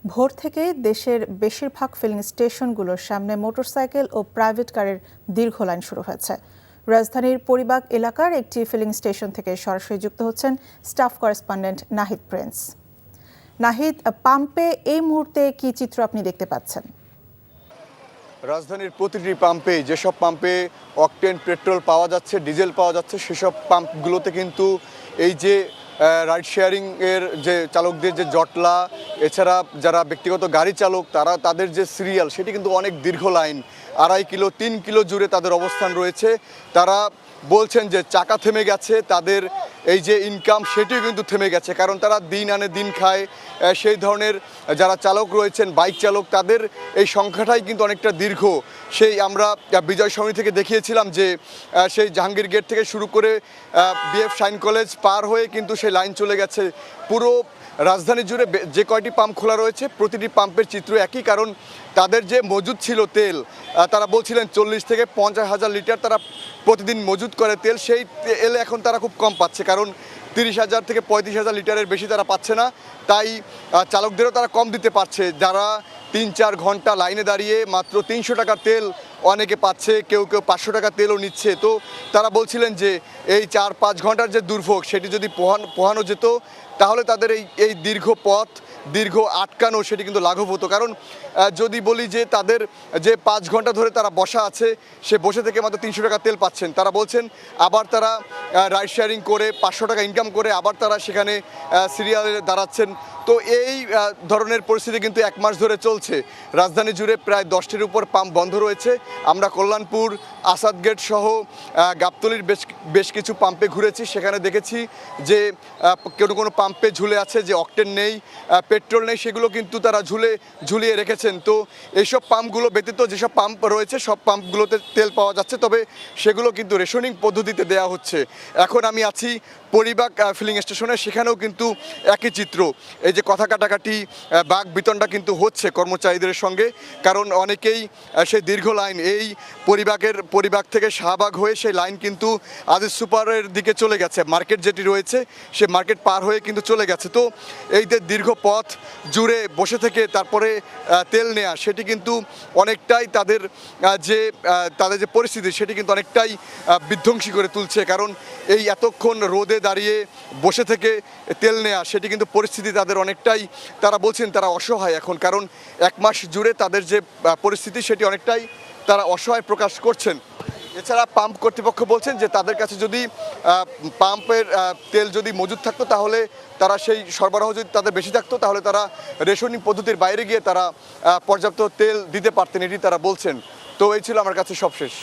ভোর থেকে দেশের বেশিরভাগ ফিলিং স্টেশনগুলোর সামনে মোটরসাইকেল ও প্রাইভেট কারের দীর্ঘ লাইন শুরু হয়েছে। রাজধানীর পরিবাগ এলাকার একটি ফিলিং স্টেশন থেকে সরাসরি যুক্ত হচ্ছেন staff correspondent Nahid Prince. Nahid, পাম্পে এই মুহূর্তে কি চিত্র আপনি দেখতে পাচ্ছেন? রাজধানীর প্রতিটি পাম্পে যেসব পাম্পে অকটেন পেট্রোল পাওয়া যাচ্ছে, ডিজেল পাওয়া যাচ্ছে, সেসব পাম্পগুলোতে কিন্তু এই যে রাইড শেয়ারিং এর যে চালকদের যে জটলা, এছাড়া যারা ব্যক্তিগত গাড়ি চালক তাদের যে সিরিয়াল, সেটি কিন্তু অনেক দীর্ঘ লাইন, 2.5 কিলো 3 কিলো জুড়ে তাদের অবস্থান রয়েছে। তারা বলছেন যে চাকা থেমে গেছে, তাদের এই যে ইনকাম সেটিও কিন্তু থেমে গেছে, কারণ তারা দিন আনে দিন খায়। সেই ধরনের যারা চালক রয়েছেন, বাইক চালক, তাদের এই সংখ্যাটাই কিন্তু অনেকটা দীর্ঘ। সেই আমরা বিজয় সমিতি থেকে দেখিয়েছিলাম যে সেই জাহাঙ্গীর গেট থেকে শুরু করে বিএফ শাইন কলেজ পার হয়ে কিন্তু সেই লাইন চলে গেছে। পুরো রাজধানী জুড়ে যে কয়টি পাম্প খোলা রয়েছে, প্রতিটি পাম্পের চিত্র একই, কারণ তাদের যে মজুদ ছিল তেল, তারা বলছিলেন 40 থেকে 50 হাজার লিটার তারা প্রতিদিন মজুদ করে তেল, সেই তেল এখন তারা খুব কম পাচ্ছে, কারণ 30,000 থেকে 35,000 লিটারের বেশি তারা পাচ্ছে না। তাই চালকদেরও তারা কম দিতে পারছে। যারা 3-4 ঘন্টা লাইনে দাঁড়িয়ে মাত্র 300 টাকার তেল অনেকে পাচ্ছে, কেউ 500 টাকা তেলও নিচ্ছে। তো তারা বলছিলেন যে এই 4-5 ঘন্টার যে দুর্ভোগ, সেটি যদি পোহানো যেত, তাহলে তাদের এই দীর্ঘ পথ, দীর্ঘ আটকানো, সেটি কিন্তু লাঘব হতো। কারণ যদি বলি যে তাদের যে 5 ঘন্টা ধরে তারা বসা আছে, সে বসে থেকে মাত্র 300 টাকা তেল পাচ্ছেন। তারা বলছেন আবার তারা রাইড শেয়ারিং করে 500 টাকা ইনকাম করে আবার তারা সেখানে সিরিয়ালে দাঁড়াচ্ছেন। তো এই ধরনের পরিস্থিতি কিন্তু 1 মাস ধরে চলছে। রাজধানী জুড়ে প্রায় 10টির উপর পাম্প বন্ধ রয়েছে। আমরা কল্যাণপুর, আসাদ গেট সহ গাবতলীর বেশ কিছু পাম্পে ঘুরেছি, সেখানে দেখেছি যে কোনো পাম্পে ঝুলে আছে যে অকটেন নেই, পেট্রোল নেই, সেগুলো কিন্তু তারা ঝুলিয়ে রেখেছেন। তো এইসব পাম্পগুলো ব্যতীত যেসব পাম্প রয়েছে, সব পাম্পগুলোতে তেল পাওয়া যাচ্ছে, তবে সেগুলো কিন্তু রেশনিং পদ্ধতিতে দেওয়া হচ্ছে। এখন আমি আছি পরিবাগ ফিলিং স্টেশনে, সেখানেও কিন্তু একই চিত্র। এই যে কথা কাটাকাটি, বাক বিতণ্ডা কিন্তু হচ্ছে কর্মচারীদের সঙ্গে, কারণ অনেকেই সেই দীর্ঘ লাইন, এই পরিবাগ থেকে শাহবাগ হয়ে সেই লাইন কিন্তু আজিজ সুপারের দিকে চলে গেছে। মার্কেট যেটি রয়েছে, সে মার্কেট পার হয়ে কিন্তু চলে গেছে। তো এই যে দীর্ঘ পথ জুড়ে বসে থেকে তারপরে তেল নেওয়া, সেটি কিন্তু অনেকটাই তাদের যে পরিস্থিতি, সেটি কিন্তু অনেকটাই বিধ্বংসী করে তুলছে। কারণ এই এতক্ষণ রোদে দাঁড়িয়ে বসে থেকে তেল নেওয়া, সেটি কিন্তু পরিস্থিতি তাদের অনেকটাই, তারা বলছেন তারা অসহায় এখন, কারণ 1 মাস জুড়ে তাদের যে পরিস্থিতি, সেটি অনেকটাই তারা অসহায় প্রকাশ করছেন। এছাড়া পাম্প কর্তৃপক্ষ বলছেন যে তাদের কাছে যদি পাম্পের তেল যদি মজুদ থাকতো, তাহলে তারা সেই সরবরাহ যদি তাদের বেশি থাকতো, তাহলে তারা রেশনিং পদ্ধতির বাইরে গিয়ে তারা পর্যাপ্ত তেল দিতে পারতেন, এটি তারা বলছেন। তো এই ছিল আমার কাছে সবশেষ।